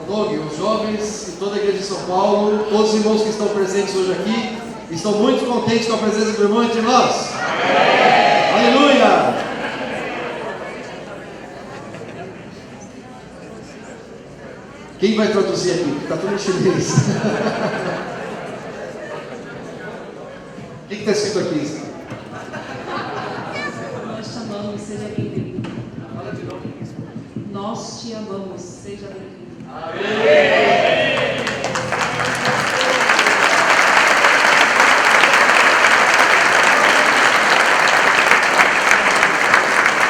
Dong, os jovens e toda a igreja de São Paulo, todos os irmãos que estão presentes hoje aqui, estão muito contentes com a presença do irmão entre nós. Amém. Aleluia! Quem vai traduzir aqui? Está tudo em chinês. O que está escrito aqui? Nós te amamos, seja bem-vindo. Nós te amamos, seja bem-vindo. Amém.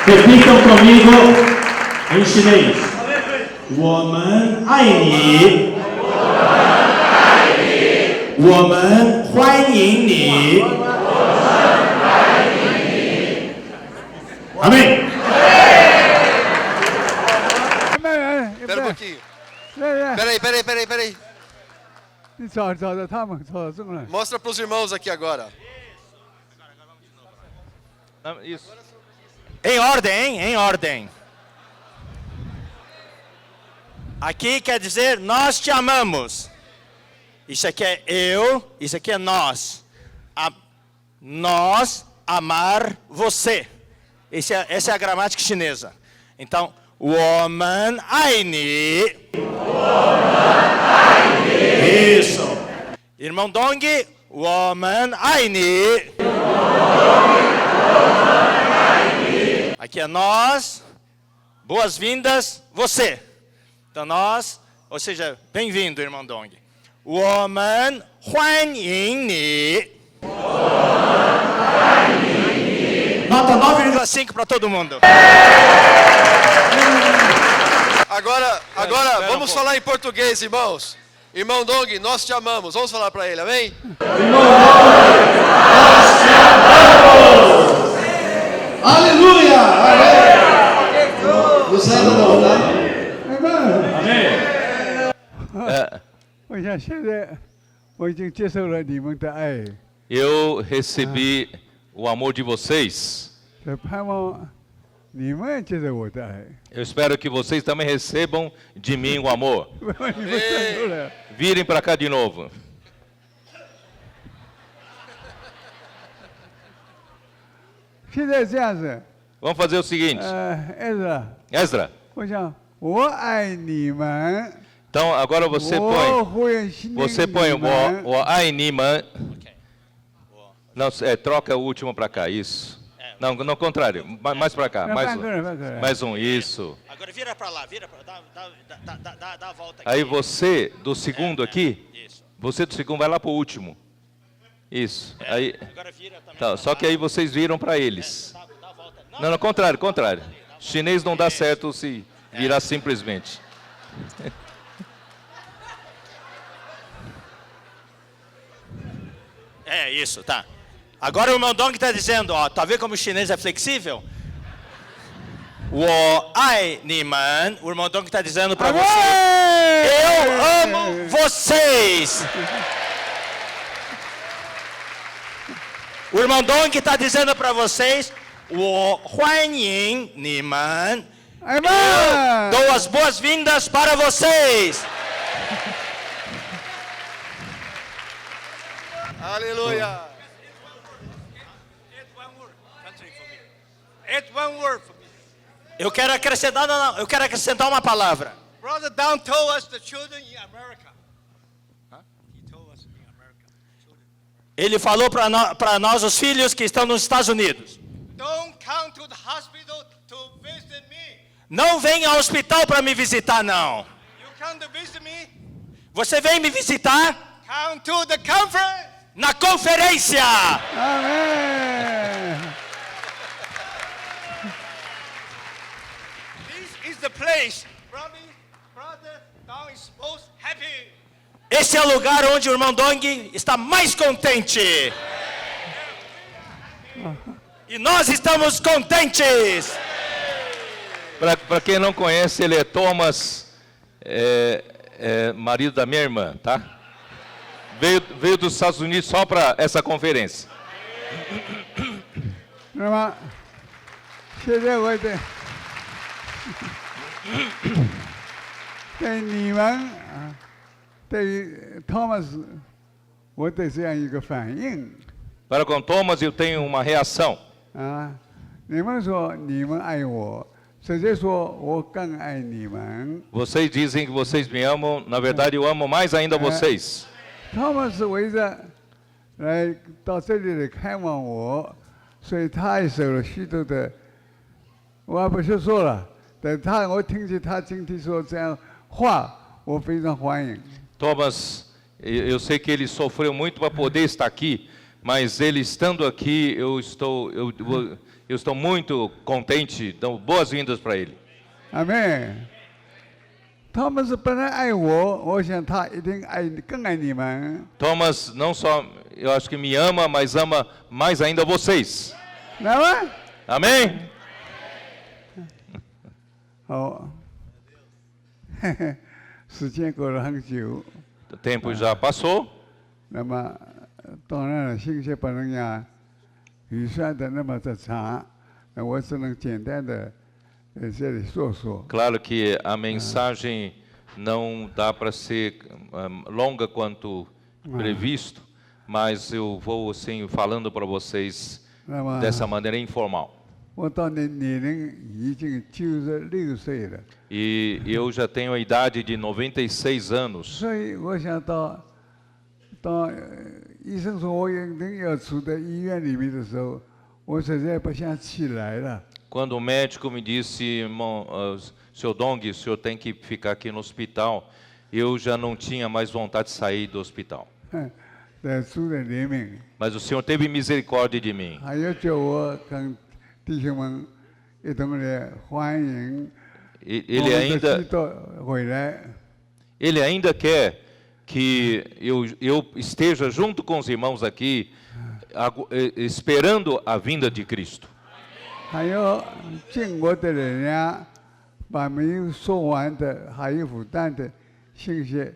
Repitam comigo em chinês. 我们爱你，我们欢迎你，Amém. Espera um pouquinho. Peraí. Mostra para os irmãos aqui agora. Isso. Em ordem, em ordem. Aqui quer dizer, nós te amamos. Isso aqui é eu, isso aqui é nós. Nós amar você. Essa é a gramática chinesa. Então, 我们爱你. Isso. Irmão Dong, 我们爱你. Aqui é nós. Boas-vindas, você. Então nós, ou seja, bem-vindo, irmão Dong. 我们欢迎你. Nota 9,5 para todo mundo. Agora vamos falar em português, irmãos. Irmão Dong, nós te amamos. Vamos falar para ele, amém? Irmão Dong, nós te amamos. Aleluia! Amém! Não sai da mão, tá? Eu recebi o amor de vocês. Eu espero que vocês também recebam de mim o amor. Virem para cá de novo. Vamos fazer o seguinte. Ezra. Então agora você põe o ai ni man. Não, troca o último para cá, isso. Não, no contrário, mais para cá, mais um, isso. Agora vira para lá, dá a volta aqui. Aí você do segundo aqui, você do segundo vai lá para o último. Isso. Aí, agora vira também. Tá, só que aí vocês viram para eles. Dá a volta. Não, contrário. Chinês não dá certo se virar simplesmente. É isso, tá. Agora o irmão Dong está dizendo, ó, tá vendo como o chinês é flexível? 我爱你们. O irmão Dong está dizendo para vocês, eu amo vocês. O irmão Dong está dizendo para vocês, 我欢迎你们. Eu dou as boas-vindas para vocês. Aleluia. Eu quero acrescentar uma palavra. Brother Down told us the children in America. He told us in America. Ele falou para nós, os filhos que estão nos Estados Unidos. Don't come to the hospital to visit me. Não venha ao hospital para me visitar, não. You come to visit me? Você vem me visitar? Come to the conference. Na conferência. Amém. This is the place, brother Down is most happy. Esse é o lugar onde o irmão Dong está mais contente. E nós estamos contentes. Para quem não conhece, ele é Thomas, marido da minha irmã, tá? Veio dos Estados Unidos só para essa conferência. 对你们啊，对于 Thomas， 我的这样一个反应 Para com Thomas, eu tenho uma reação. 啊，你们说你们爱我，直接说我更爱你们。 Vocês dizem que vocês me amam, na verdade eu amo mais ainda vocês. Thomas 围着来到这里来看望我，所以他也受了许多的，我不是说了，但我听见他今天说这样话，我非常欢迎。 Thomas, eu sei que ele sofreu muito para poder estar aqui, mas ele estando aqui, eu estou muito contente. Dou boas-vindas para ele. Amém. Thomas 本来爱我，我想他一定更爱你们。 Thomas não só, eu acho que me ama, mas ama mais ainda vocês. 来吧。 Amém? 好，时间过了很久， O tempo já passou. 那么当然了，信息不能让预算的那么的长，我只能简单的这里说说。 Claro que a mensagem não dá para ser longa quanto previsto, mas eu vou assim falando para vocês 那么 dessa maneira informal. 我到年龄已经96岁了， E eu já tenho a idade de 96 anos. 所以我想到医生说我一定要住在医院里面的时候，我实在不想起来了。 Quando o médico me disse, irmão, Sr. Dong, o senhor tem que ficar aqui no hospital, eu já não tinha mais vontade de sair do hospital. 在主的怜悯， Mas o Senhor teve misericórdia de mim. 还有叫我跟弟兄们一同来欢迎 Ele 我们的 ainda, 基督回来。 ele ainda quer que eu esteja junto com os irmãos aqui, esperando a vinda de Cristo. 还有尽我的力量，把没有说完的还有负担的信息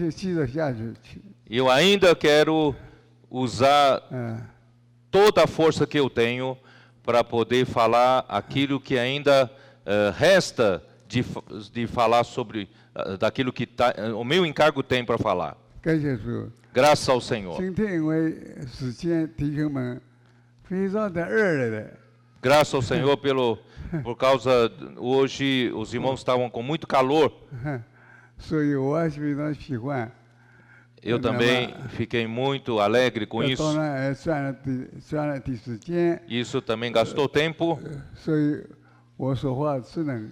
记录下去。 Eu ainda quero usar toda a força que eu tenho para poder falar aquilo que ainda resta de falar sobre daquilo que o meu encargo tem para falar. 感谢主。 Graças ao Senhor. 今天因为时间，弟兄们非常的热烈的。 Graças ao Senhor por causa hoje os irmãos estavam com muito calor. 所以我还是非常喜欢。 Eu também fiquei muito alegre com isso. 当然算了的时间。 Isso também gastou tempo. 所以我说话只能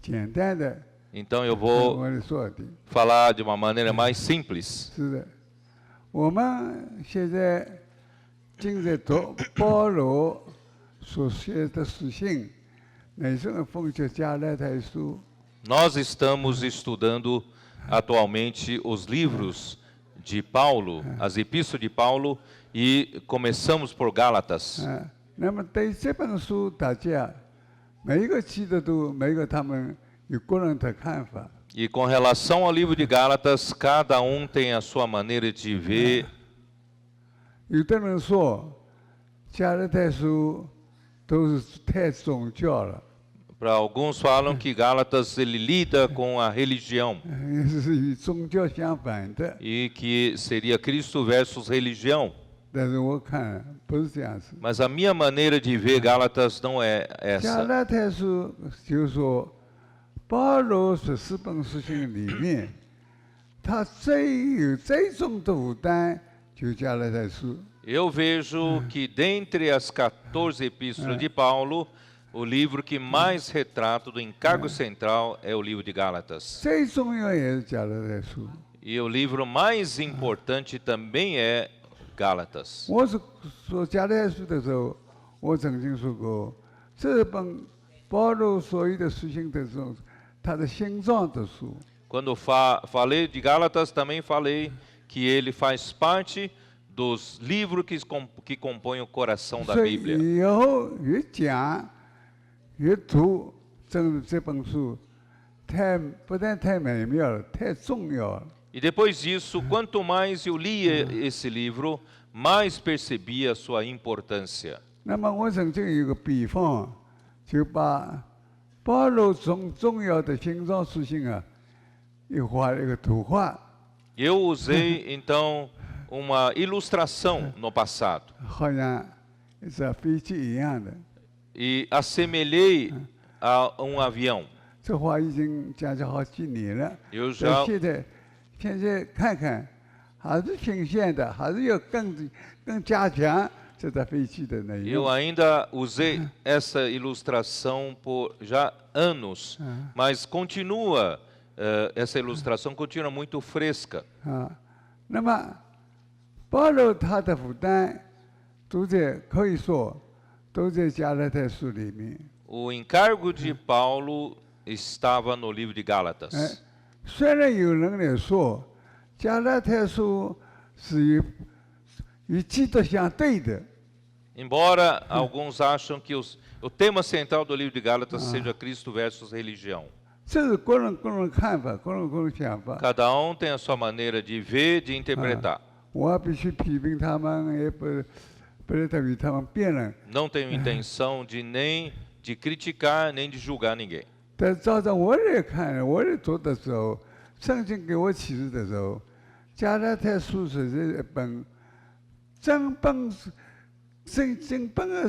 简单的。 Então eu vou falar de uma maneira mais simples. 是的，我们现在正在读保罗所写的书信，乃是奉献加拉太书。 Nós estamos estudando atualmente os livros de Paulo, as epístolas de Paulo, e começamos por Gálatas. 那么对这本书，大家每一个基督徒，每一个他们有个人的看法。 E com relação ao livro de Gálatas, cada tem a sua maneira de ver. 有的人说，加拉太书都是太宗教了。 Para alguns falam que Gálatas ele lida com a religião. 是与宗教相反的。 E que seria Cristo versus religião. 但是我看不是这样子。 Mas a minha maneira de ver Gálatas não é 加 essa. 拉太书就是说，保罗是4本书信里面，他最重的负担就加拉太书。 Eu vejo que dentre as 14 epístolas de Paulo, o livro que mais retrata do encargo central é o livro de Gálatas. 最重要也是加拉太书。 E o livro mais importante também é Gálatas. 我是说加拉太书的时候，我曾经说过，这本保罗所有的书信的时候，他的心脏的书。 Quando falei de Gálatas, também falei que ele faz parte dos livros que compõem o coração da 所以 Bíblia. 以后越讲越读，这本书不但太美妙了，太重要了。 E depois disso, quanto mais eu lia esse livro, mais percebia a sua importância. 那么我曾经有个比方，就把保罗重要的心脏书信啊，又画了一个图画， Eu usei então uma ilustração no passado 好像是飞机一样的。 e assemelhei a um avião. 这画已经讲了好几年了， Eu 但 já 现在看看，还是新鲜的，还是要更加强这个飞机的内 Eu 容。 ainda usei essa ilustração por já anos, mas continua essa ilustração continua muito fresca. 啊，那么保罗他的负担都在可以说都在加拉太书里面。 O encargo de Paulo estava no livro de 哎 Gálatas.，虽然有人来说加拉太书是与基督相对的， Embora alguns acham que o tema central do livro de Gálatas seja Cristo versus religião. 这是各人各人看法，各人各人想法。 Cada um tem a sua maneira de ver, de interpretar. 我必须批评他们，也不能与他们辩论。 Não tenho intenção de nem de criticar, nem de julgar ninguém. 但照着我来看，我来做的时候，圣经给我启示的时候，加拉太书是一本正本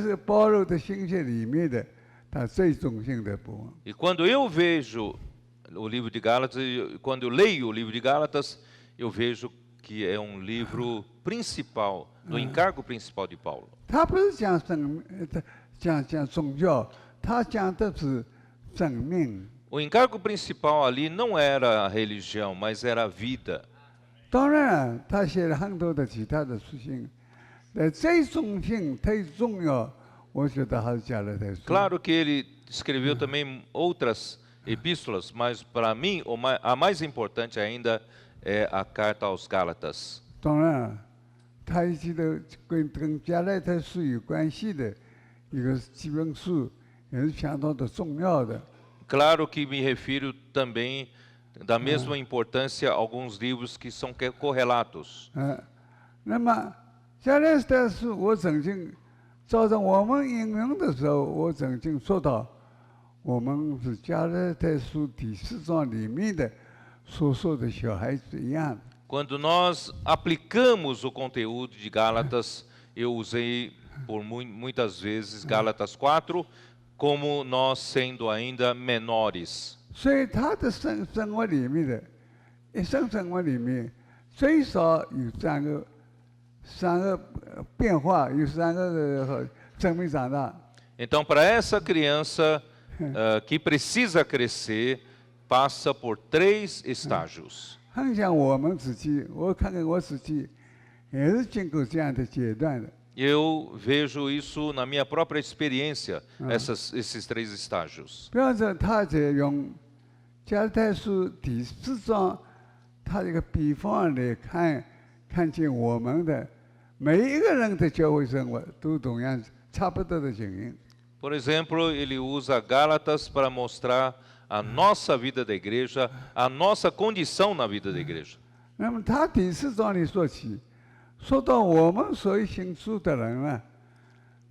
是保罗的信息里面的它最中心的部分。 E quando eu vejo o livro de Gálatas, quando eu leio o livro de Gálatas, eu vejo que é um livro principal, do encargo principal de Paulo. 他不是讲讲宗教，他讲的是生命。 O encargo principal ali não era a religião, mas era a vida. 当然，他写了很多的其他的事情，但最中心、最重要，我觉得还是加拉太书。 Claro que ele escreveu também outras epístolas, mas para mim a mais importante ainda é a carta aos Gálatas. 当然，他一直都跟加拉太书有关系的一个基本书，也是相当的重要的。 Claro que me refiro também da mesma importância a alguns livros que são correlatos. 那么加拉太书，我曾经照着我们应用的时候，我曾经说到，我们是加拉太书第4章里面的所说的小孩子一样的。 Quando nós aplicamos o conteúdo de Gálatas, eu usei por muitas vezes Gálatas 4, como nós sendo ainda menores. 所以他的生活里面的一生生活里面，最少有三个变化，有3个生命长大。 Então, para essa criança que precisa crescer, passa por 3 estágios. 很像我们自己，我看看我自己，也是经过这样的阶段的。 Eu vejo isso na minha própria experiência, esses 3 estágios. 比方说，他在用加拉太书第4章，他这个比方来看见我们的每一个人的教会生活都同样差不多的情形。 Por exemplo, ele usa Gálatas para mostrar a nossa vida da igreja, a nossa condição na vida da igreja. 那么他第4章里说起，说到我们所有信主的人啊，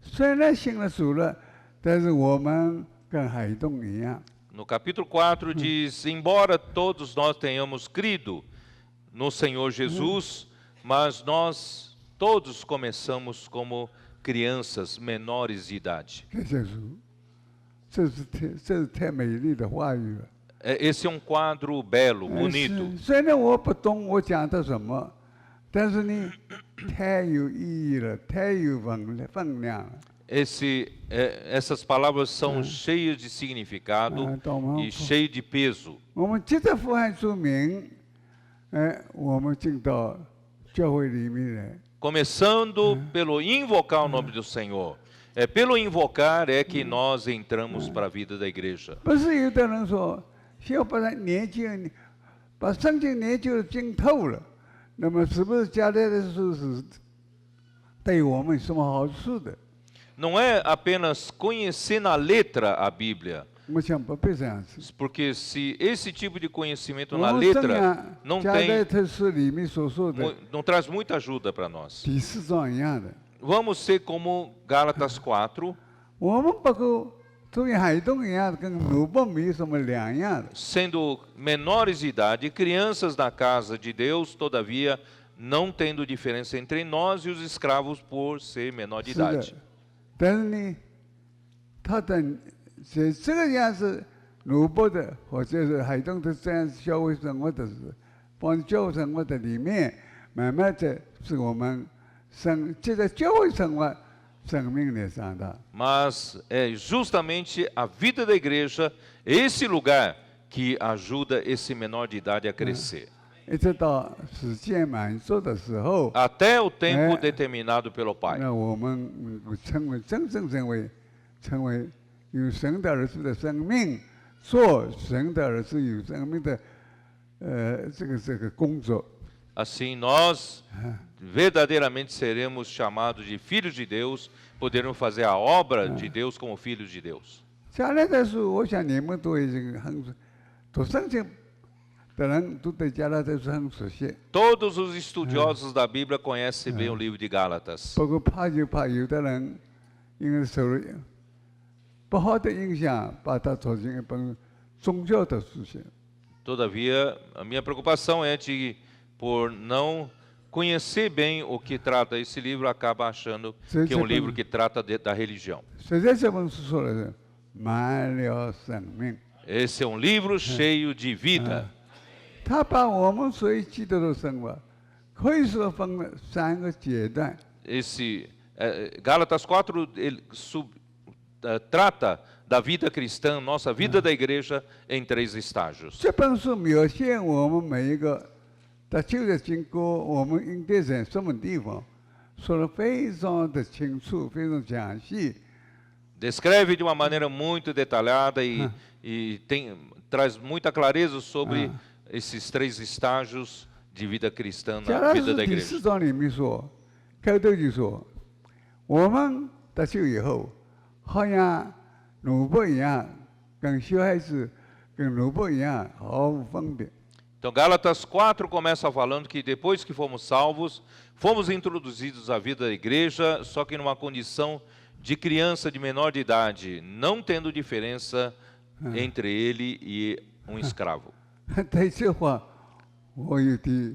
虽然信了主了，但是我们跟孩童一样。 No capítulo 4 diz: embora todos nós tenhamos crido no Senhor Jesus, mas nós todos começamos como crianças menores de idade. 这就是这是太美丽的话语了。 Esse é um quadro belo, bonito. 虽然我不懂我讲的什么，但是呢，太有意义了，太有分量了。 Essas palavras são cheias de significado e cheias de peso. 我们接着呼喊主名，我们进到教会里面来。 Começando pelo invocar o nome do Senhor. É pelo invocar é que nós entramos para a vida da igreja. 不是有的人说，要把把圣经研究精透了，那么是不是加拉太书是对我们有什么好处的？ Não é apenas conhecer na letra a Bíblia, 我想不必这样子。 porque se esse tipo de conhecimento 我 na 们正 letra 像 não 加拉 tem, 太书里面所说的 não traz muita ajuda para nós. 第4章一样的。 Vamos ser como Gálatas 4. 我们不够作为孩童一样，跟奴仆没有什么两样的。 Sendo menores de idade e crianças na casa de Deus, todavia, não tendo diferença entre nós e os escravos por ser menor de 是的 idade. 但是呢，他的这个样子，奴仆的或者是孩童的这样教会生活的是，帮教会生活的里面，慢慢的是我们接着教会生活生命的长大。 Mas é justamente a vida da igreja, esse lugar, que ajuda esse menor de idade a crescer. 一直到时间满足的时候， Até o tempo determinado pelo Pai. 那我们成为真正成为有神的儿子的生命，做神的儿子有生命的这个工作。 Assim nós verdadeiramente seremos chamados de filhos de Deus, poderemos fazer a obra de Deus como filhos de Deus. 加拉太书，我想你们都已经读圣经的人都对加拉太书很熟悉。 Todos os estudiosos da Bíblia conhecem bem o livro de Gálatas. 不过怕有的人因为受了不好的影响，把它做成一本宗教的书写。 Todavia, a minha preocupação é de, por não conhecer bem o que trata esse livro, acaba achando que é um livro que trata da religião. 实在这本书说的是满了生命， Esse é um livro cheio de vida. 他把我们所有基督的生活，可以说分了3个阶段。 Esse Gálatas 4 trata da vida cristã, nossa vida da igreja, em 3 estágios. 这本书描写我们每一个得救的经过，我们应该在什么地方，说得非常的清楚，非常详细。 Descreve de uma maneira muito detalhada e traz muita clareza sobre esses 3 estágios de vida cristã 加 na 拉 vida 书 da 第 igreja. 4章里面说，开头就说，我们得救以后，好像奴仆一样，跟小孩子跟奴仆一样毫无分别。 Então, Gálatas 4 começa falando que depois que fomos salvos, fomos introduzidos à vida da igreja, só que numa condição de criança de menor de idade, não tendo diferença entre ele e um escravo. 对这话，我有的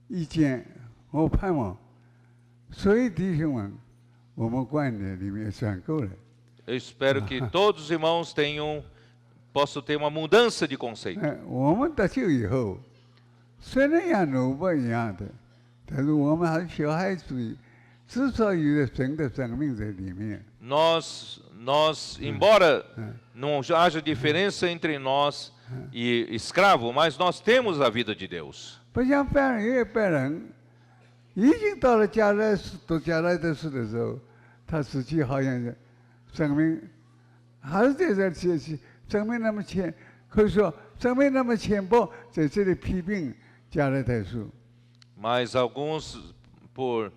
意见，我盼望所有弟兄们，我们观念里面选购了。 Eu espero que todos os irmãos possam ter uma mudança de conceito. 我们得救以后，虽然像奴仆一样的，但是我们还是小孩子，至少有了神的生命在里面。 Nós, embora não haja diferença entre nós e escravo, mas nós temos a vida de Deus. 不像犯人，因为犯人已经到了读加拉太书的时候，他自己好像是生命还是在这学习，生命那么浅，可以说生命那么浅薄，在这里批评加拉太书。 Mas alguns, por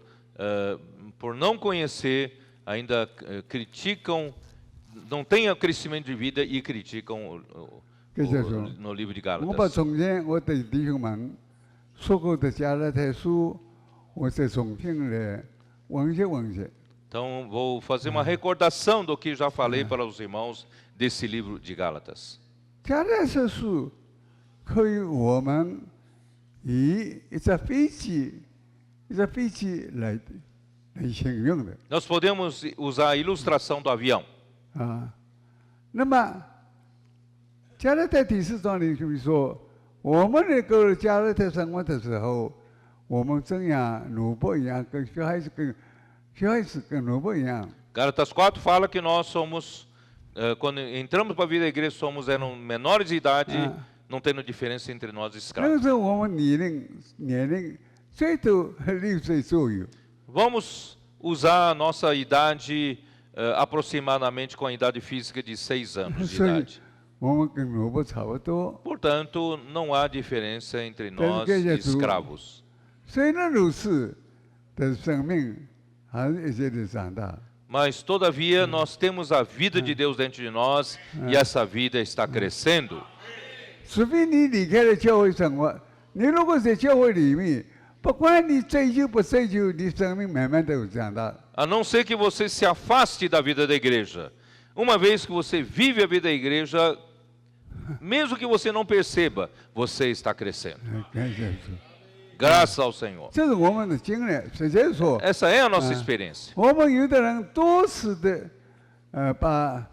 não conhecer, ainda criticam, não têm o crescimento de vida e criticam no livro de 我把 Gálatas. 从前我对弟兄们说过的加拉太书，我再重新来温习。 Então, vou fazer uma recordação do que já falei para os irmãos desse livro de Gálatas. 加拉太书可以我们以一架飞机来形容的。 Nós podemos usar a ilustração do avião. 那么加拉太第4章里就说，我们能够加拉太生活的时候，我们怎样奴仆一样，跟小孩子跟奴仆一样。 Gálatas 4 fala que nós somos, quando entramos para a vida da igreja, eram menores de idade, não tendo diferença entre nós e 那 escravos. 个时候我们年龄最多6岁左右。 Vamos usar a nossa idade aproximadamente com a idade física de 6 anos de 所以 idade. 我们跟奴仆差不多。 Portanto, não há diferença entre nós e escravos. 虽然如此，但是生命还是一直的长大。 Mas, todavia, nós temos a vida de Deus dentro de nós e essa vida está crescendo. 除非你离开了教会生活，你如果在教会里面，不管你追求不追求，你生命慢慢都有长大。 A não ser que você se afaste da vida da igreja. Uma vez que você vive a vida da igreja, mesmo que você não perceba, você está crescendo. 感谢主， Graças ao Senhor. 这是我们的经验。实际说， Essa é a nossa experiência. 我们有的人多次的，把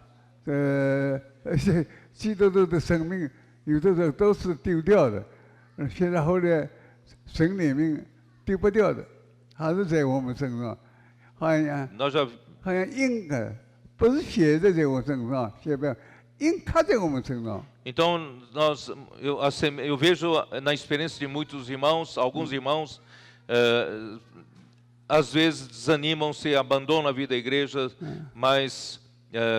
基督徒的生命，有的时候都是丢掉的，现在后来神里面丢不掉的，还是在我们身上，好像 Nós já 好像印不是写在我身上，写不印刻在我们身上。 Então, eu vejo na experiência de muitos irmãos, alguns irmãos, às vezes desanimam-se, abandonam a vida da igreja, mas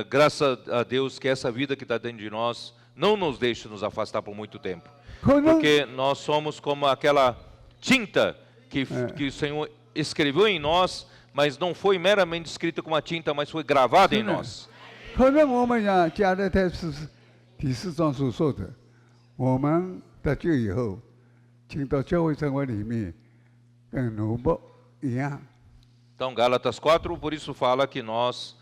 graças a Deus que essa vida que está dentro de nós não nos deixa nos afastar por muito tempo. Porque nós somos como aquela tinta que o Senhor escreveu em nós, mas não foi meramente escrita com uma tinta, mas foi gravada em nós. 可能我们讲加勒泰第4章所说的，我们得救以后，进到教会生活里面，跟奴仆一样。 Então, Gálatas 4, por isso fala que nós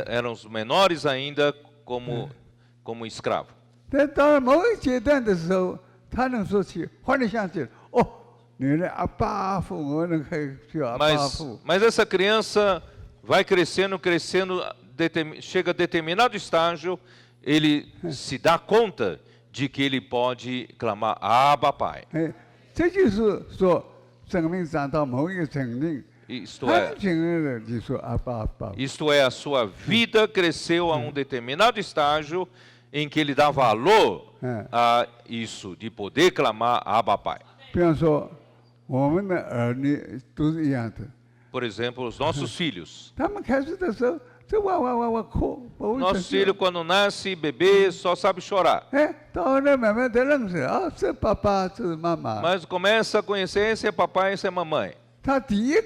éramos menores ainda como escravo. 但到了某一阶段的时候，他能说起，忽然想起，哦，原来阿爸父，我能可以叫阿爸父。 Mas essa criança vai crescendo, chega a determinado estágio, ele se dá conta de que ele pode clamar Abba Pai. 这就是说，生命长到某一个程度， 很轻易的就说阿爸阿爸。 Isto é, a sua vida cresceu a um determinado estágio em que ele dá valor a isso, de poder clamar Abba Pai. 比方说，我们的儿女都是一样的。 Por exemplo, os nossos filhos. 他们开始的时候，这哇哭， Nosso filho, quando nasce, bebê, só sabe chorar. 到后来慢慢的认识，啊，这爸爸，这是妈妈。 Mas começa a conhecer, esse é papai, esse é mamãe. 他第一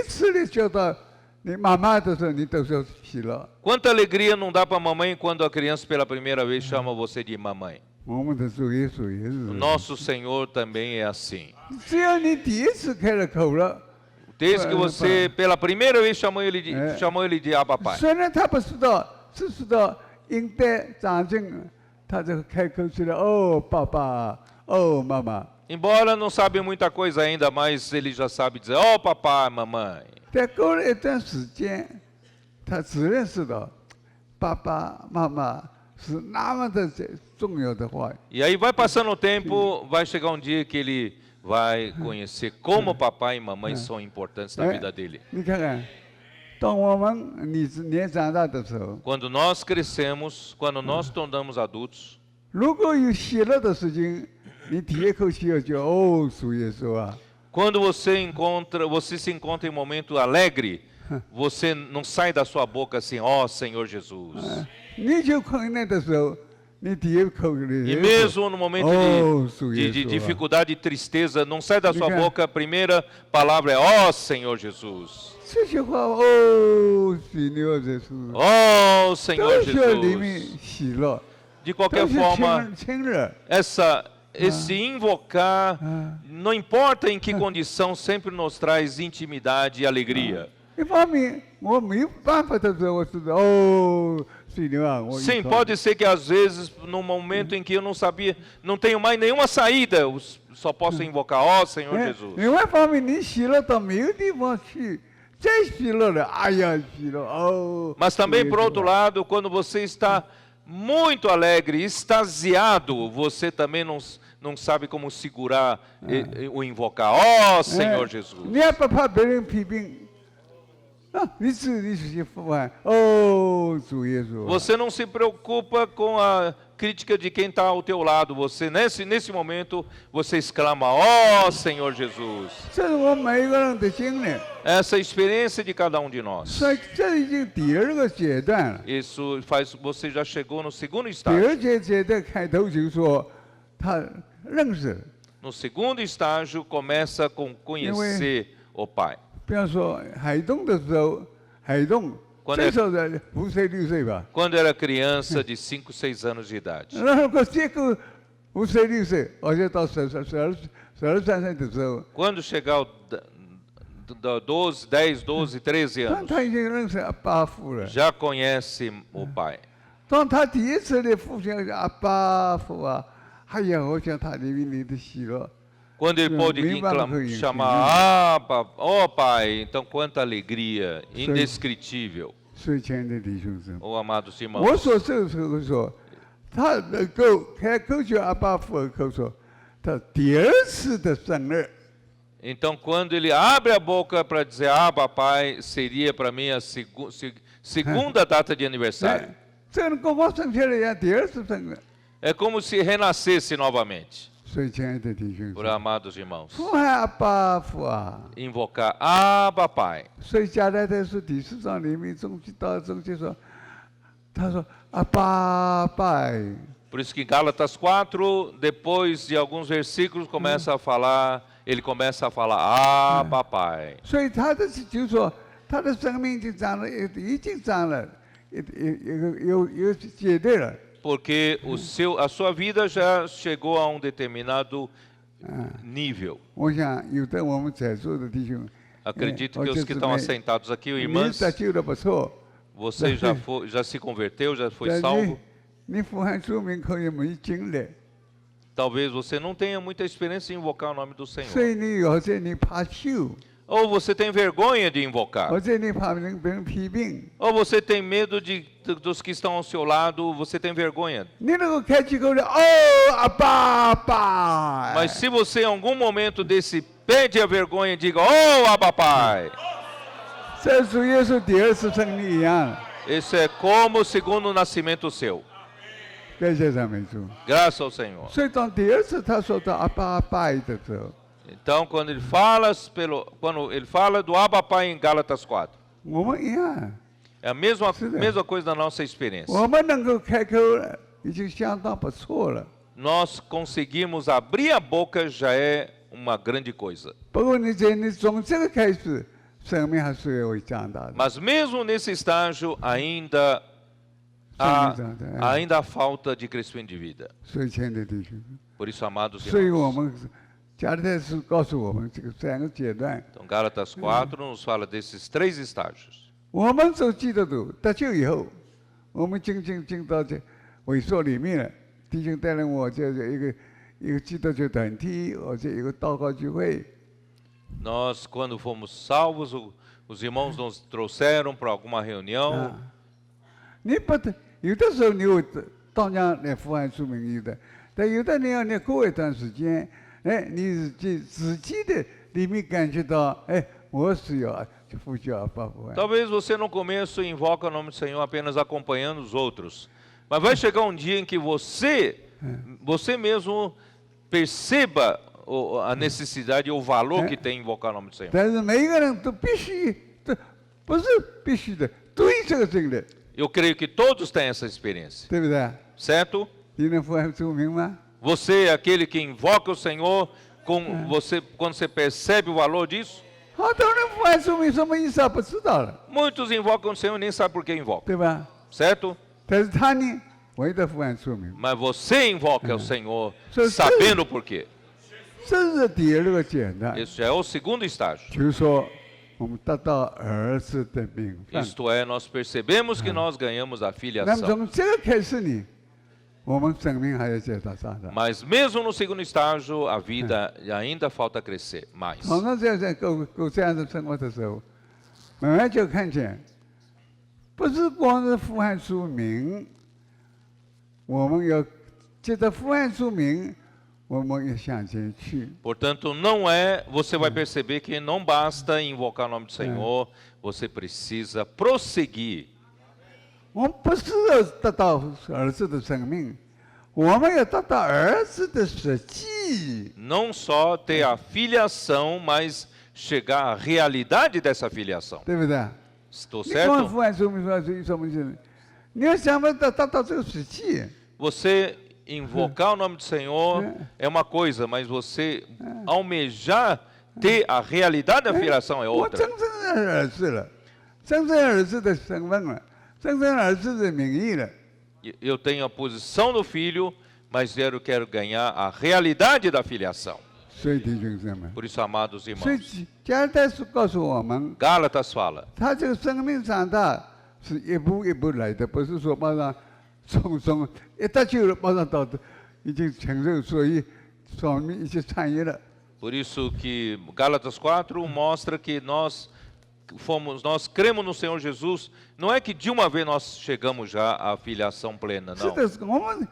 次的叫到你妈妈的时候，你都说喜乐。 Quanta alegria não dá para a mamãe quando a criança pela primeira vez chama você de mamãe. 我们的主耶稣也是。 Nosso Senhor também é assim. 只要你第一次开了口了， Desde que você pela primeira vez chamou ele de Abba Pai. 虽然他不知道，只知道应该长进，他就开口出来，哦，爸爸，哦，妈妈。 Embora não sabe muita coisa ainda, mas ele já sabe dizer, oh papai, mamãe. 但过了一段时间，他自认识到爸爸妈妈是那么的重要的话。 E aí vai passando o tempo, vai chegar um dia que ele vai conhecer como papai e mamãe são importantes na vida dele. 你看看，当我们年长大的时候， Quando nós crescemos, quando nós tornamos adultos, 如果有喜乐的事情，你第一口气就哦，主耶稣啊。 quando você se encontra em um momento alegre, você não sai da sua boca assim, ó Senhor Jesus. 你就困难的时候，你第一口里。 E mesmo no momento de dificuldade e tristeza, não sai da sua boca, a primeira palavra é ó Senhor Jesus. 这句话哦，Senhor Jesus。 ó Senhor Jesus. 里面喜乐。 De qualquer forma, esse invocar, não importa em que condição, sempre nos traz intimidade e alegria. 一方面，我没有办法的时候，我知道哦，Senhor啊，我。 Sim, pode ser que às vezes, no momento em que eu não sabia, não tenho mais nenhuma saída, eu só posso invocar, ó Senhor Jesus. 另外一方面，你喜乐到没有地方去，再喜乐了，哎呀，喜乐哦。 Mas também, por outro lado, quando você está muito alegre, extasiado, você também não sabe como segurar o invocar, ó Senhor Jesus. 你也不怕别人批评。 你是哦，主耶稣。 Você não se preocupa com a crítica de quem está ao teu lado. Você nesse momento você exclama, ó Senhor Jesus. 这是我每一个人的经历。 Essa é a experiência de cada um de nós. 所以这已经第二个阶段了。 Isso faz você já chegou no segundo 第 estágio. 二阶段开头就说他认识。 No segundo estágio começa com conhecer o Pai. 比方说海东的时候，海东最少在5岁6岁吧。 Quando era criança de 5, 6 anos de idade. 然后这个5岁6岁，而且到12、13岁的时候， Quando chegar 12, 10, 12, 13当 anos 他已经认识阿爸父了。 já conhece o pai. 当他第一次的父亲阿爸父啊，哎呀，我想他里面的喜乐。 Quando ele pôde chamar Abba, ó Pai, então quanta alegria, indescritível. 所以，亲爱的弟兄姊妹， Oh, amados 我 irmãos, 所这个时候说，他能够开口叫阿爸父的口说，他第二次的生日。 então quando ele abre a boca para dizer Abba, Pai, seria para mim a segunda data de aniversário. 这个跟我生下来一样，第二次生日。 É como se renascesse novamente. 所以，亲爱的弟兄姊 Por 妹， amados irmãos, 呼喊阿爸父啊！ invocar Abba, Pai. 所以加拉太书第4章里面中期到中期说，他说阿爸爸。 Por isso que em Gálatas 4, depois de alguns versículos, ele começa a falar Abba, Pai. 所以他的就是说，他的生命已经长了，已经长了，有阶段了。 Porque a sua vida já chegou a um determinado nível. 我想有的我们在座的弟兄， Acredito que os que estão assentados aqui, 你 irmãs, 得救的不错， você já se converteu, já foi 但 salvo. 你呼喊主名可以没经历， Talvez você não tenha muita experiência em invocar o nome do 所 Senhor. 以你或者你怕羞， Ou você tem vergonha de invocar. 或者你怕别人批评， Ou você tem medo dos que estão ao seu lado, você tem vergonha. 你能够开启口的哦，阿爸爸。 Mas se você em algum momento desse perde a vergonha e diga, oh, Abba, Pai. 这主耶稣第二次生日一样， Isso é como o segundo nascimento seu. 感谢赞美主。 Graças ao Senhor. 所以当第二次他说到阿爸爸的时候， Então, quando ele fala do Abba, Pai em Gálatas 4, 我们一样， é a mesma Sim. coisa da nossa experiência. 我们能够开口了，已经相当不错了。 Nós conseguimos abrir a boca já é uma grande coisa. 不过你从这个开始，生命还是会长大的。 Mas mesmo nesse estágio ainda há falta de crescimento de vida. 所以，亲爱的弟兄， Por isso, amados 所以我 irmãos, 们加拉太书告诉我们这个3个阶段。 então Gálatas 4 nos fala desses 3 estágios. 我们做基督徒得救以后，我们进到这会所里面了，弟兄带领我这一个基督教团体，或者一个祷告聚会。 Nós, quando fomos salvos, os irmãos nos trouxeram para alguma reunião. 你不得有的时候你会当然来呼喊出名有的，但有的你要你过一段时间，哎，你自己的里面感觉到，哎，我是要呼叫阿爸父。 Talvez você no começo invoque o nome do Senhor apenas acompanhando os outros. Mas vai chegar um dia em que você mesmo perceba a necessidade e o valor que tem invocar o nome do Senhor. 但是每一个人都必须，不是必须的，对这个经历， Eu creio que todos têm essa experiência, 对不对？ certo? 你能呼喊出名吗？ Você é aquele que invoca o Senhor quando você percebe o valor disso. 好多人呼喊出名什么意思啊？不知道了， Muitos invocam o Senhor e nem sabem por que invocam, 对吧？ certo? 但是他呢，唯的呼喊出名， Mas você invoca o Senhor Sim. sabendo por quê. 这是第二个阶段， Isso já é o segundo estágio. 就是说我们得到儿子的名分。 Isto é, nós percebemos que nós ganhamos a 那么 filiação. 从这个开始呢，我们生命还要接着长大。 Mas mesmo no segundo estágio, a vida ainda falta crescer mais. 常常在过这样的生活的时候，慢慢就看见，不是光是呼喊出名，我们要接着呼喊出名，我们要向前去。 Portanto, você vai perceber que não basta invocar o nome do Senhor, você precisa prosseguir. 我们不是要得到儿子的生命，我们要得到儿子的实际。 Não só ter a filiação, mas chegar à realidade dessa filiação. 对不对？ Estou 你光 certo? 呼喊出名说什么意思？你要想办法得到这个实际。 Você invocar o nome do Senhor é uma coisa, mas você almejar ter a realidade da filiação é 我 outra. 真正的儿子了，真正儿子的身份了，真正儿子的名义了。 Eu tenho a posição do filho, mas eu quero ganhar a realidade da filiação. 所以弟兄姊妹， Por isso, amados 所以 irmãos, 加尔代书告诉我们， Gálatas fala, 他这个生命长大是一步一步来的，不是说马上匆匆一打救了马上到的，已经承受所以说明一些产业了。 por isso que Gálatas 4 mostra que nós cremos no Senhor Jesus, não é que de uma vez nós chegamos já à filiação plena, 是 não. 的，我们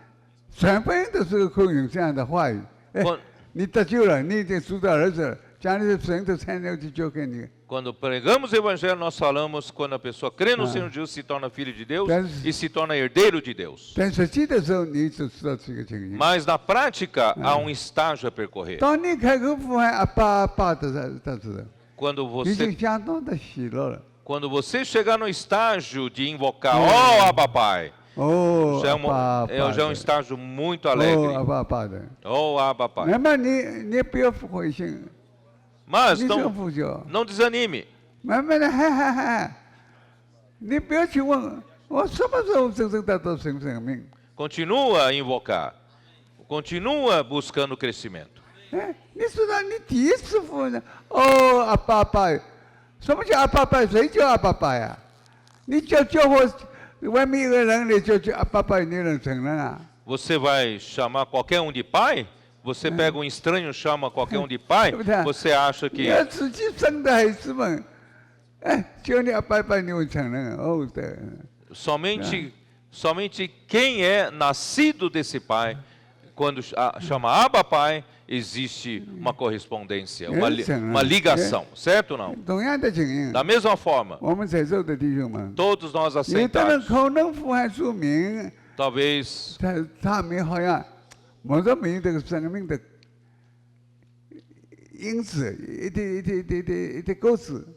全部人都是口用这样的话语。哎 Quando-，你得救了，你已经属到儿子了，将来的神的材料就交给你。 Quando pregamos o Evangelho, nós falamos quando a pessoa crê no Senhor Jesus, se torna filho de Deus e se torna herdeiro de Deus. 但实际的时候，你就知道这个情形。 Mas na prática, há um estágio a percorrer. 当你开口呼喊阿爸阿爸的时候， Quando 已经 você, 相当的喜乐了。 quando você chegar no estágio de invocar, oh, Abba Pai, 哦， já é 阿爸阿 um, 爸 já é um 的， estágio muito 哦，阿 alegre. 爸阿爸的。 Oh, Abba Pai. 那么你不要灰心， Mas 你说不就？ não desanime. 慢慢的喊喊喊，你不要去问我什么时候真正得到生命。 Continua a invocar. Continua buscando crescimento. 哎，你知道你第一次呼唤哦，阿爸阿爸，什么叫阿爸阿爸？谁叫阿爸阿爸呀？你叫我外面一个人来叫阿爸阿爸，你能承认啊？ Você vai chamar qualquer um de pai? Você pega um estranho, chama qualquer um de pai? Você acha 你 que 要自己生的孩子们，哎，叫你阿爸阿爸，你会承认哦的。 somente quem é nascido desse pai, quando chama Abba Pai, existe uma correspondência, uma ligação, certo ou não? 同样的情形， Da mesma forma, 我们在座的弟兄们， todos nós 有的人 aceitamos. 口能呼喊出名， Talvez 他们好像摸着没有这个生命的因子，一点构子。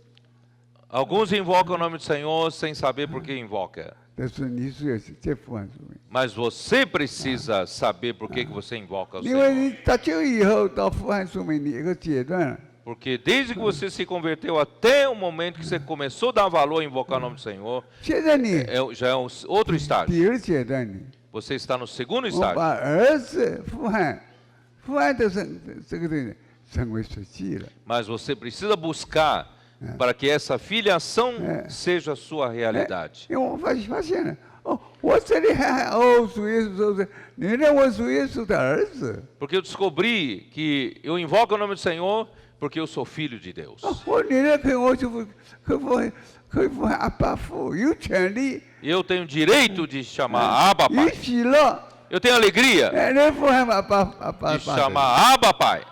alguns invocam o nome do Senhor sem saber por que invoca. 但是你是要再呼喊出名， Mas você precisa saber por que você invoca o 因为 Senhor. 你得救以后到呼喊出名，你一个阶段， Porque desde que você se converteu até o momento que você começou a dar valor a invocar o nome do Senhor, 现在你 já é outro estágio. 第二阶段你， Você está no segundo 我 estágio. 把儿子呼喊的这个东西成为实际了。 Mas você precisa buscar para que essa filiação seja a sua realidade. 因为我发现了，哦，我这里还哦属耶稣，你认为属耶稣的儿子， Porque eu descobri que eu invoco o nome do Senhor porque eu sou filho de Deus. 我你认可我就可以呼喊阿爸父，有权利， Eu tenho direito de chamar Abba 有 Pai. 喜乐， Eu tenho alegria 哎，你呼喊阿爸 de chamar Abba Pai.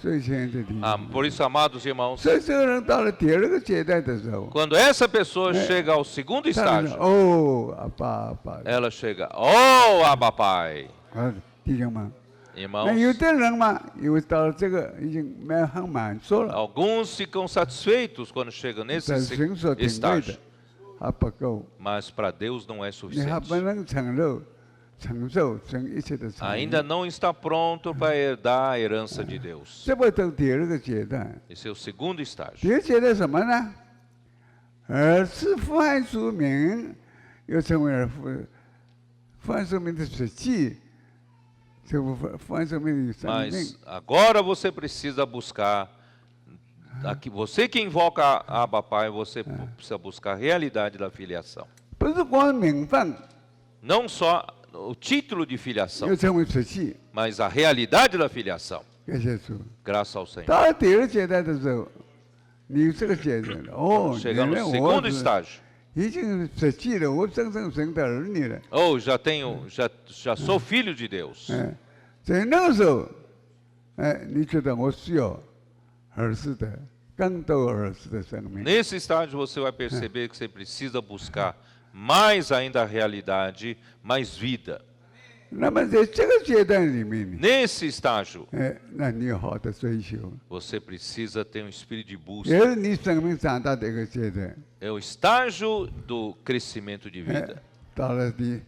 所以亲爱的弟兄， Por isso, amados irmãos, 所以这个人到了第二个阶段的时候， quando essa pessoa chega ao segundo 他说 estágio, 哦，阿爸， ela chega, oh, Abba Pai. 啊，弟兄们，那 Irmãos, 有的人嘛，因为到了这个已经很满足了， alguns ficam satisfeitos quando chegam 在 nesse 神所定位 estágio, 的还不够， mas para Deus não é 你还 suficiente. 不能承受神一切的产业。 Ainda não está pronto para herdar a herança de Deus. 这不到第二个阶段， Esse é o segundo estágio. 第二阶段什么呢？儿子呼喊出名，又成为了呼喊出名的实际，这部分呼喊出名的生命 Mas。agora você precisa buscar, aqui, você que invoca Abba Pai, você precisa buscar a realidade da filiação. 不是光名分， Não só o título de filiação, 又成为实际。 mas a realidade da filiação. 感谢主。 Graças ao Senhor. 到了第二阶段的时候，你有这个阶段了，哦， Chegar 原 no 来我 segundo 是 estágio. 已经实际了，我真正神的儿女了。 Ou já sou filho de Deus. 哎，在那个时候，哎，你觉得我需要儿子的更多儿子的生命。 Nesse estágio você vai perceber que você precisa buscar mais ainda a realidade, mais vida. 那么在这个阶段里面， Nesse estágio, 哎，那你有好的追求， você precisa ter um espírito de busca. 也是你生命长大的一个阶段。 É o estágio do crescimento de 哎 vida.，到了你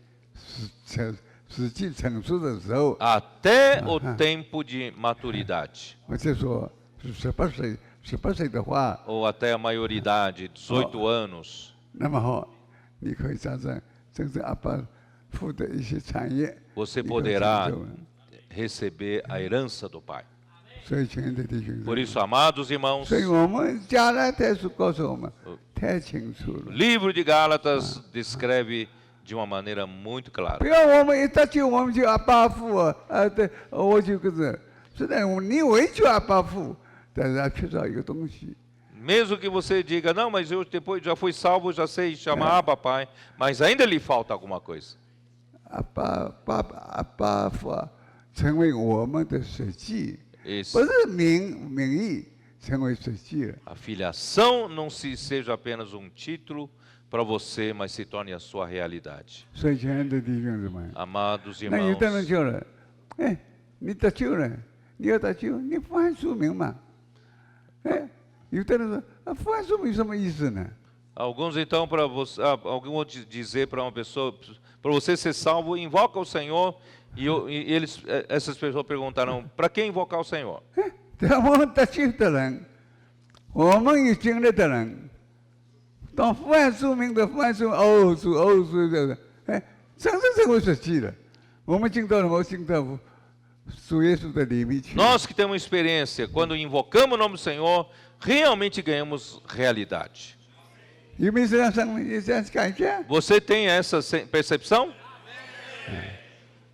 实际成熟的时候， Até o tempo de maturidade. 我就说18岁的话， Ou até a maioridade, 18 anos. 那么好，你可以真正阿爸父的一些产业， Você 你可以 poderá 承受 receber a herança do Pai. 所以亲爱的弟兄姊 Por 妹， isso, amados irmãos, 所以我们加拉太书告诉我们太清楚 o 了。 livro de Gálatas descreve de uma maneira muito clara. 不要我们一得救我们就阿爸父啊，对，我就个是，虽然你为就阿爸父，但是他缺少一个东西， Mesmo que você diga, não, mas eu depois já fui salvo, já sei chamar Abba Pai, mas ainda lhe falta alguma coisa. 阿爸父成为我们的实际， Esse, 不是名义成为实际了。 a filiação não seja apenas um título para você, mas se torne a sua realidade. 所以亲爱的弟兄姊妹， Amados 那有 irmãos, 的人就了，哎，你得救了，你要得救，你复述明嘛，哎，有的人说啊，复述明什么意思呢？ alguns então, para você, alguém vão dizer para uma pessoa, para você ser salvo, invoca o Senhor, e essas pessoas perguntaram, para que invocar o Senhor? 哎，当我们得救的人，我们有经历的人，当复述明的复述的，哎，真正成为实际了。我们进到主耶稣的里面去。 Nós que temos experiência, quando invocamos o nome do Senhor, realmente ganhamos realidade. 有没有这样生命？有这样感觉？ Você tem essa percepção?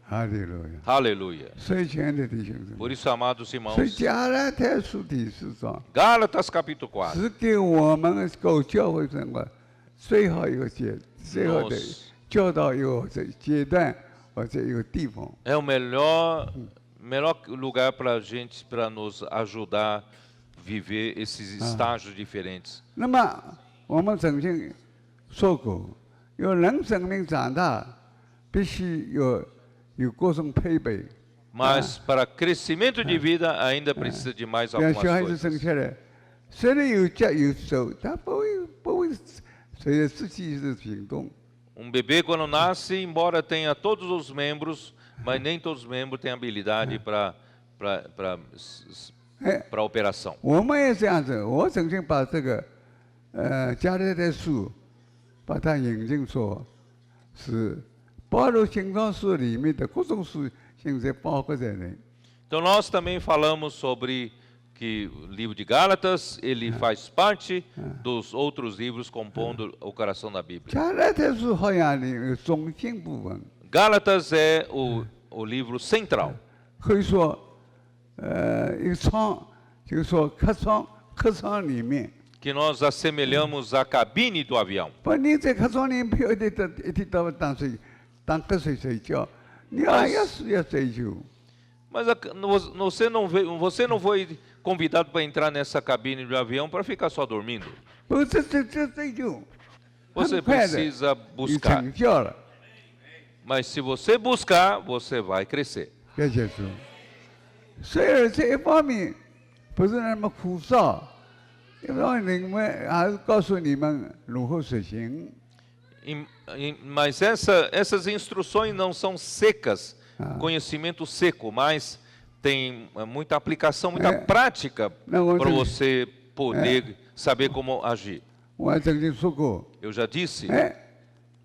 哈利路亚！ Aleluia. 所以亲爱的弟兄姊妹， Por isso, amados 所以 irmãos, 加拉太书第4章 Gálatas capítulo 4. 是给我们搞教会生活最好一个最好的教导一个阶段或者一个地方。 É o melhor lugar para nos ajudar a viver esses estágios diferentes. 那么我们曾经说过，有人生命长大，必须有各种配备。 Mas para crescimento de vida ainda precisa de mais 让 algumas 小孩子生 coisas. 下来，虽然有脚有手，他不会随着自己的行动。 Bebê quando nasce, embora tenha todos os membros, mas nem todos os membros têm habilidade para a operação. 我们也这样子，我曾经把这个加勒的书，把它引进说，是保罗行传书里面的各种书，现在包括在内。 Então nós também falamos sobre que o livro de Gálatas, ele faz parte dos outros livros compondo o coração da Bíblia. 加勒的书好像里有中心部分， Gálatas é o livro central. 可以说，一个舱，就是说客舱里面。 Que nós assemelhamos à cabine do avião. 不，你在客舱里面一天到晚当瞌睡觉，你还要追求。 Mas você não foi convidado para entrar nessa cabine do avião para ficar só dormindo. 不是这追求， Você 很快的 precisa 有 buscar. 成效了。 Mas se você buscar, você vai crescer. 感谢主。虽然这一方面不是那么枯燥，一方面你们还是告诉你们如何实行。 Mas essas instruções não são secas, conhecimento seco, mas tem muita aplicação, muita prática para você poder saber como agir. 我曾经说过， Eu já disse,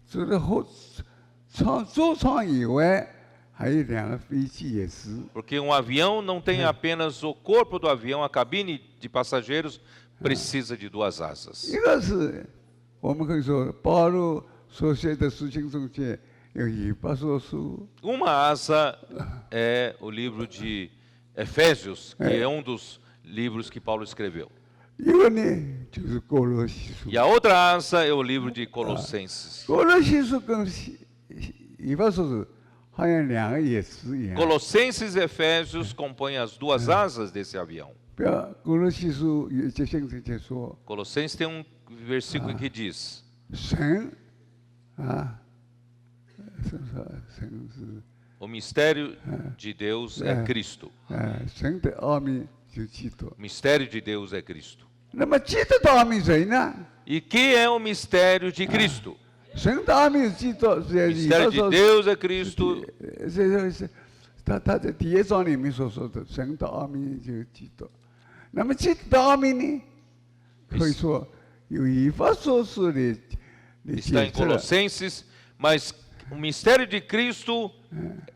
除了座舱以外，还有2个飞机也是。 porque um avião não tem apenas o corpo do avião, a cabine de passageiros precisa de 2 asas. 一个是我们可以说保罗所写的书信中间有以弗所书， Uma asa é o livro de Efésios, que é um dos livros que Paulo escreveu. 一个呢就是哥罗西书。 E a outra asa é o livro de Colossenses. 哥罗西书跟以弗所书好像2个也是一样。 Colossenses e Efésios compõem as 2 asas desse avião. 不要哥罗西书有一节圣经说， Colossenses tem um versículo que diz: 神神是 o mistério de Deus é Cristo. 神的奥秘就基督。 O mistério de Deus é Cristo. 那么基督的奥秘谁呢？ E que é o mistério de Cristo? 神的奥秘是基督， O mistério de Deus é Cristo. 是他在第1章里面所说的神的奥秘就是基督。那么基督的奥秘呢，可以说有以弗所书里 Está em Colossenses, mas o mistério de Cristo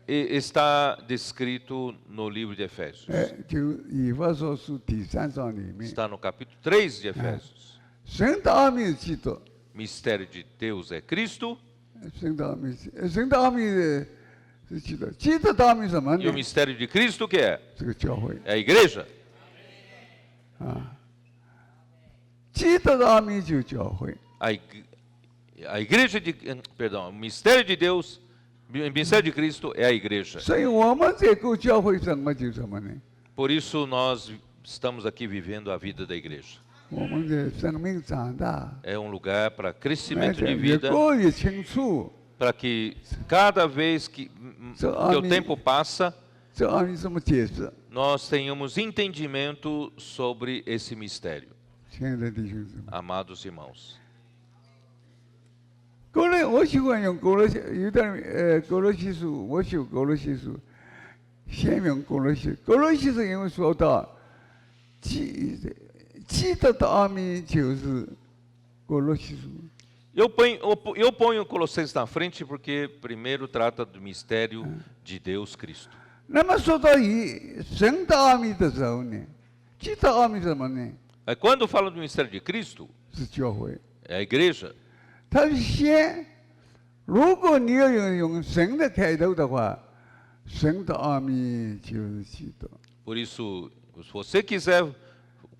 está descrito no livro de Efésios. 就以弗所书第3章里面， Está no capítulo 3 de Efésios. 神的奥秘是基督， Mistério de Deus é Cristo 神的奥秘是神的奥秘是基督，基督的奥秘是什么 e o 呢？ mistério de Cristo o que é? 这个教会 É a igreja. 啊，基督的奥秘就是教会。 A igreja de, perdão, o mistério de Deus, o mistério de Cristo é a igreja. 所以我们这个教会什么就是什么呢？ Por isso nós estamos aqui vivendo a vida da igreja. 我们的生命长大， É um lugar para 而 crescimento 且 de 越 vida, 过越清楚， para que cada vez que o tempo passa, 这奥秘怎么解释？ nós tenhamos entendimento sobre esse mistério. 亲爱的弟兄姊妹， Amados irmãos, 我喜欢用哥罗西，有点哥罗西书，我修哥罗西书，先用哥罗西。哥罗西书因为说到基督的奥秘就是哥罗西书。 eu ponho Colossenses na frente porque primeiro trata do mistério de Deus Cristo. 那么说到神的奥秘的时候呢，基督的奥秘是什么呢？ Quando fala do mistério de Cristo, 是教会。 é a igreja. 他先，如果你要用神的开头的话，神的奥秘就是基督。 Por isso, se você quiser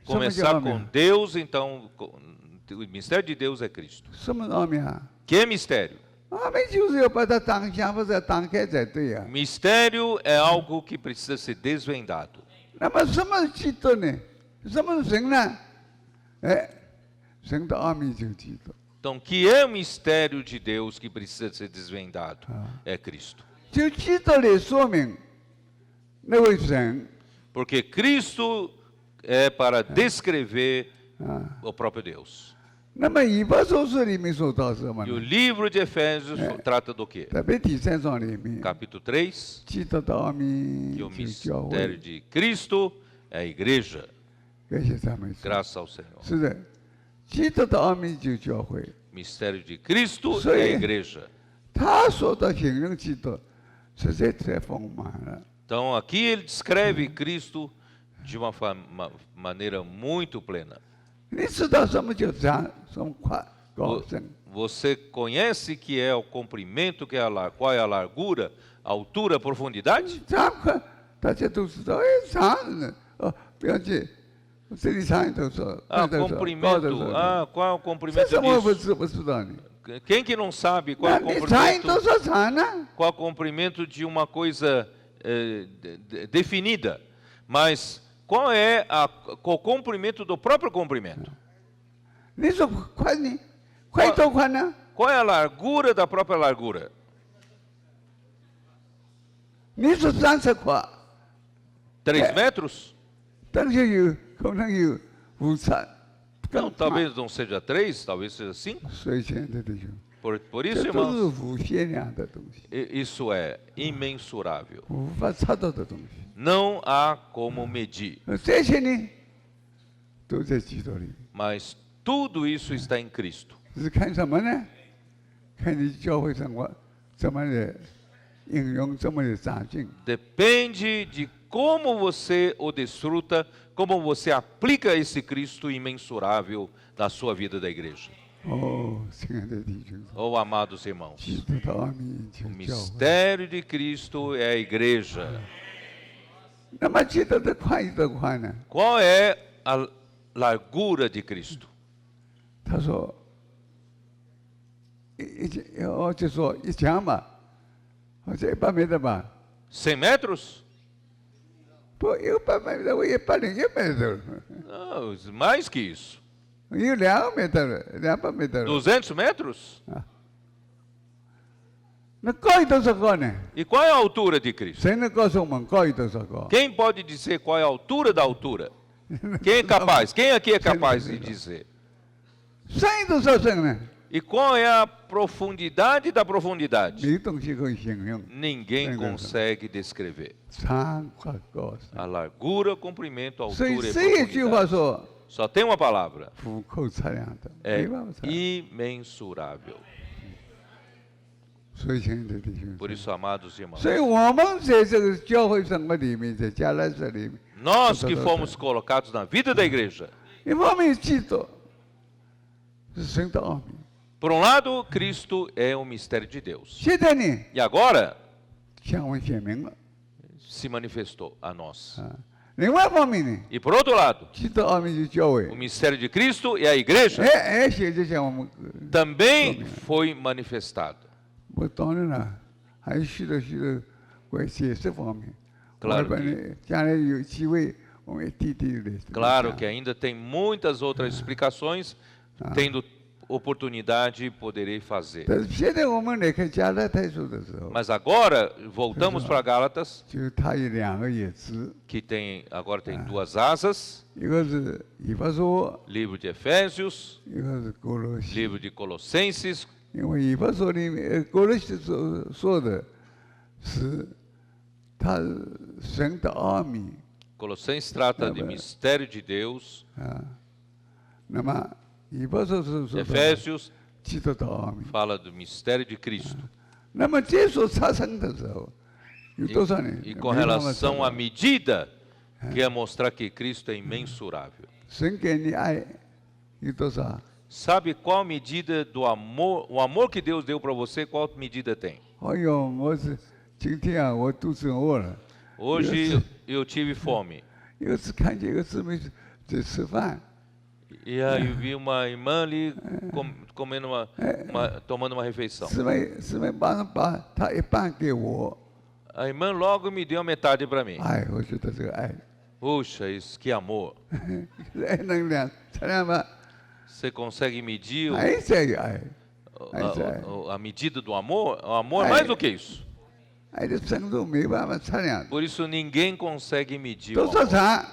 começar Chama de com homem. Deus, então o mistério de Deus é Cristo. 什么奥秘啊？ Que é mistério? 奥秘就是要把它当想法在当开才对呀、啊。 Mistério é algo que precisa ser desvendado. 那么什么是基督呢？什么是神呢？哎，神的奥秘就是基督。 Então, que é o mistério de Deus que precisa ser desvendado? É Cristo. 就基督来说明那位神 Porque Cristo é para descrever o próprio Deus. 那么以弗所书里面说到什么 E o 呢？ livro de Efésios trata do quê? 特别第3章里面， Capítulo 3, 基督的奥秘 que o 就是教 mistério 会。 de Cristo é a igreja. 感谢赞美主。 Graças ao Senhor. 是的，基督的奥秘就是教会。 Mistério de Cristo Isso é a aí. igreja. 他说的形容基督，实在太丰满了。 Então, aqui ele descreve Cristo de uma maneira muito plena. 你知道什么叫长，什么宽高深？ Você conhece que é o comprimento, qual é a largura, a altura, a profundidade? 长宽大家都知道，哎，长呢，哦，不要紧，这里长都说， Ah, 高都说，高 comprimento. 都说。 Ah, qual é o 这 comprimento 怎么不 disso? 知道呢？ Quem que não sabe qual é 那 o 你长都 comprimento, 说长呢？ qual é o comprimento de uma coisa definida? Mas qual é o comprimento do próprio comprimento? 你说宽呢？宽多宽呢？ Qual é a largura da própria largura? 你说30宽， 3 metros? 但是有可能有53。 Não, talvez não seja 3, talvez seja 5. 所以亲爱的弟兄， Por 这 isso, 都是 irmãos, 无限量的东西， isso é imensurável. 无法查到的东西。 Não há como medir, 这些呢，都在基督里。 mas tudo isso está em Cristo. 是看什么呢？看你教会生活怎么的应用，怎么的长进。 Depende de como você o desfruta, como você aplica esse Cristo imensurável na sua vida da igreja. 哦，亲爱的弟兄， Oh, amados irmãos, 基督的奥秘就 o 是教会。 mistério de Cristo é a igreja. 那么基督的宽与的宽呢？ Qual é a largura de Cristo? 他说，我就说一讲嘛，好像100m吧， 100 metros? 不有100m，我101m， Não, mais que isso. 有200m，200m。 200 metros? 那高有多少高呢？ E qual é a altura de Cristo? 谁能告诉我们高有多少高？ Quem pode dizer qual é a altura da altura? Quem é capaz? Quem aqui é capaz de dizer? 深有多少深呢？ E qual é a profundidade da profundidade? 没东西可以形容。 Ninguém consegue descrever. 长宽高深。 A largura, o comprimento, a 所以 altura e 这一句话 profundidade. 说， Só tem uma palavra. 不可测量的， É 没办法测量。 imensurável. 所以，亲爱的弟兄， Por isso, amados irmãos, 所以我们在这个教会生活里面，在加拉社里面， nós que fomos colocados na vida da igreja, 一方面记住是神的奥秘， por um lado, Cristo é o mistério de Deus. 现在呢 E agora 向我们显明了 se manifestou a nós. 啊。另外一方面呢， E por outro lado, 基督奥秘就是教会 o，mistério de Cristo e a igreja 现在向我们， também foi manifestado. 我当然了，还有许多关于解释方面。 Claro 我本来将来有机会，我们一点点的。 Claro que ainda tem muitas outras explicações, tendo oportunidade poderei fazer. 但是现在我们来看加拉太书的时候， Mas agora voltamos para Gálatas, 就它有两个叶子， que agora tem duas asas, 一个是以弗所， livro de Efésios, 一个是哥罗西。 livro de Colossenses, 因为以弗所里面，哥罗西所说的是他神的奥秘 Colossenses trata de mistério de Deus, 啊。那么以弗所是说的 Efésios 基督的奥秘。 fala do mistério de Cristo. 那么这所发生的时候，有多少人？ E com relação à medida, quer mostrar que Cristo é imensurável. 神给你爱有多少？ Sabe qual medida do amor, o amor que Deus deu para você, qual medida tem? 哎呦，今天啊，我肚子饿了。 Hoje eu tive fome. 有一次看见一个姊妹在吃饭， E aí eu vi uma irmã ali comendo tomando uma refeição. 姊妹马上把她一半给我， A irmã logo me deu a metade para mim. 哎，我觉得这个爱， Puxa, isso que amor. 爱能量，这样吧， Você consegue medir 爱在于爱，爱在， a medida do amor? O amor é mais do que isso. 爱的程度没办法测量， Por isso ninguém consegue medir o 多少 amor. 长，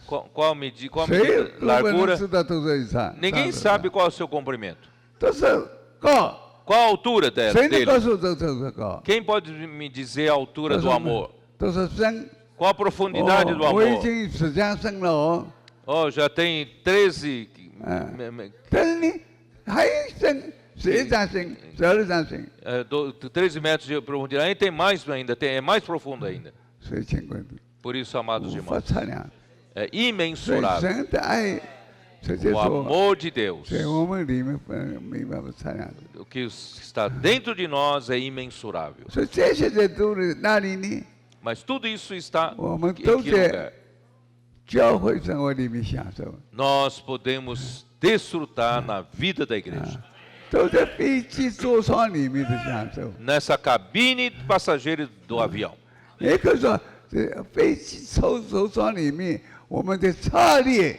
Qual a medida? 谁都不能 Largura? 知道多少以上。 Ninguém sabe qual é o seu comprimento. 都是高， Qual a altura 谁能告 dele? 诉这是高？ Quem pode me dizer a altura do amor? 都是深。 Qual a profundidade do 我已 amor? 经13升了哦， Oh, já tem 13. 但是你还升13升、12升， 13 metros de profundidade. Aí tem mais ainda, é mais profundo ainda. 所以亲爱的， Por isso, amados 无法 irmãos, 测量。 é 所以 imensurável. 神的爱，直接 O 说， amor de Deus, 在我们里面没办法测量的。 o que está dentro de nós é imensurável. 所以这些在都是哪里呢？ Mas tudo isso está 我们 em 都 que 在 lugar? 教会生活里面享受， Nós podemos desfrutar na vida da igreja. 都在飞机座舱里面的享受。 Nessa cabine de passageiro do avião. 也可以说，在飞机座舱里面，我们的策略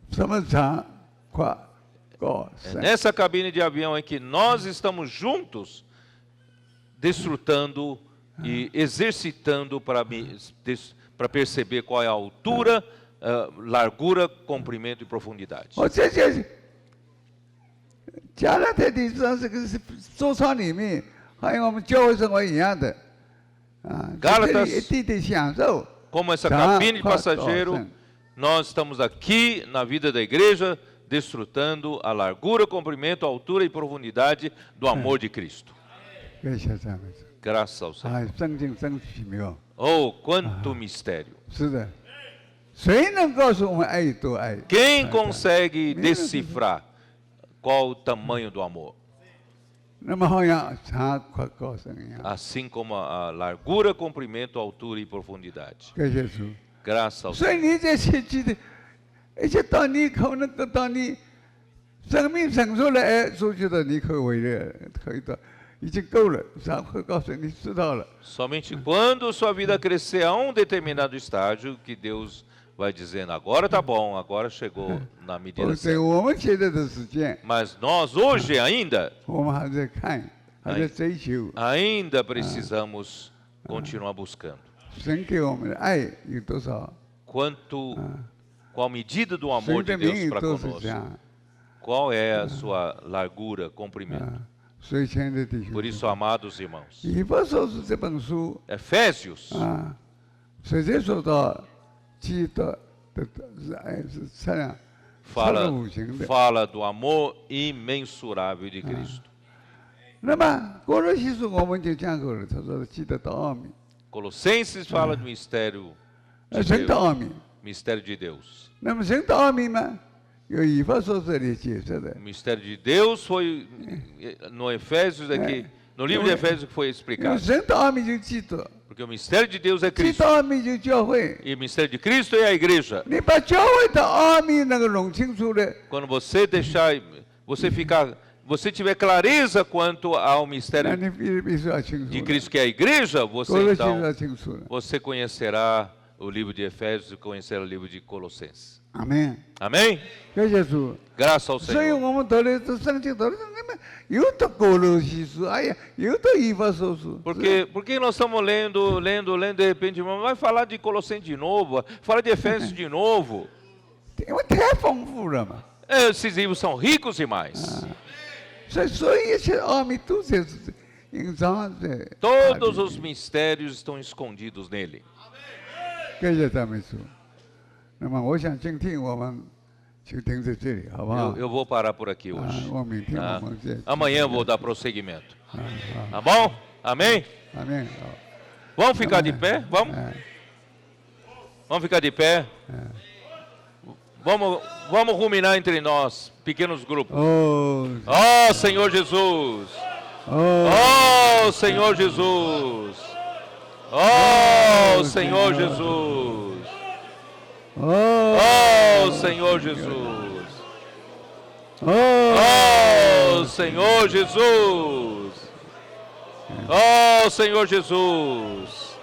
怎么长、宽、高、 É 深。 nessa cabine de avião em que nós estamos juntos, desfrutando e exercitando para perceber qual é a altura, largura, comprimento e profundidade. 这些加拉太地上这个是座舱里面，还有我们教会生活一样的啊， Gálatas 这里一点点享受。 Como essa Tá, cabine de qual- passageiro, qual- nós estamos aqui na vida da igreja, desfrutando a largura, comprimento, altura e profundidade do amor de Cristo. 感谢赞美主， Graças ao Senhor. 哎，圣经真奇妙。 Oh, quanto mistério! 是的，谁能告诉我们爱有多爱？ Quem consegue decifrar qual o tamanho do amor? 那么好像长宽高深一样。 Assim como a largura, comprimento, altura e profundidade. 感谢主。 Graças ao 所以 Senhor. 你在学习的，而且当你可能当你生命成熟了，哎，就觉得你可以为了可以的，已经够了，然后告诉你知道了。 Somente quando sua vida crescer a um determinado estágio que Deus vai dizendo, agora tá bom, agora chegou na medida 在 certa. 我们现在的时间， Mas nós hoje ainda 我们还在看，还在追求 ainda precisamos continuar buscando. 神给我们的爱有多少， Qual a medida do 神 amor 的 de 名 Deus 有 para 多少 conosco? 样。 Qual é a sua largura, comprimento? 所以，亲爱的弟兄 Por isso, amados irmãos, 以弗所书这本书 Efésios 啊，直接说到基督的爱是测量超 fala, 过无形的。 fala do amor imensurável de Cristo. 那么哥罗西书我们就讲过了，他说记得的奥秘， Colossenses fala do mistério de 神的 Deus. 奥秘。 Mistério de Deus. 那么神的奥秘嘛，有以弗所这里解释的 O。mistério de Deus foi no Efésios aqui, no livro de Efésios que foi 因为 explicado. 神的奥秘就基督， Porque o mistério de Deus é 基督 Cristo. 奥秘就教会。 E o mistério de Cristo é a igreja. 你把教会的奥秘那个弄清楚了， Quando você deixar, você tiver clareza quanto ao 那 mistério 你必须要清楚 de 了。 Cristo que é a igreja, 哥 você 罗西 então 要清楚了。 você conhecerá o livro de Efésios e conhecerá o livro de Colossenses. 阿门。 Amém? 感谢主。 Graças ao 所以 Senhor. 我们读的这圣经读的，你们有的哥罗西书，哎呀，有的以弗所书。 Porque nós estamos lendo, de repente, irmão, vai falar de Colossenses de novo, fala de Efésios de novo. 因为太丰富了嘛。 Esses livros são ricos demais. 所以一切奥秘都在隐藏在。 Todos os mistérios estão escondidos nele. 感谢赞美主。那么我想今天我们就停在这里，好不好？ Eu vou parar por aqui 啊 hoje. 我明天 tá? 我们再。 Amanhã eu vou dar prosseguimento. Tá bom? Amém? 阿门。好。 Vamos ficar de pé? Vamos? 哎 Vamos ficar de pé? Vamos ruminar entre nós, pequenos grupos. 哦 Oh, Senhor Jesus! 哦 Oh, Senhor Jesus! Oh, Senhor Jesus! 哦 Oh, Senhor Jesus! 哦 Oh, Senhor Jesus! Oh, Senhor Jesus!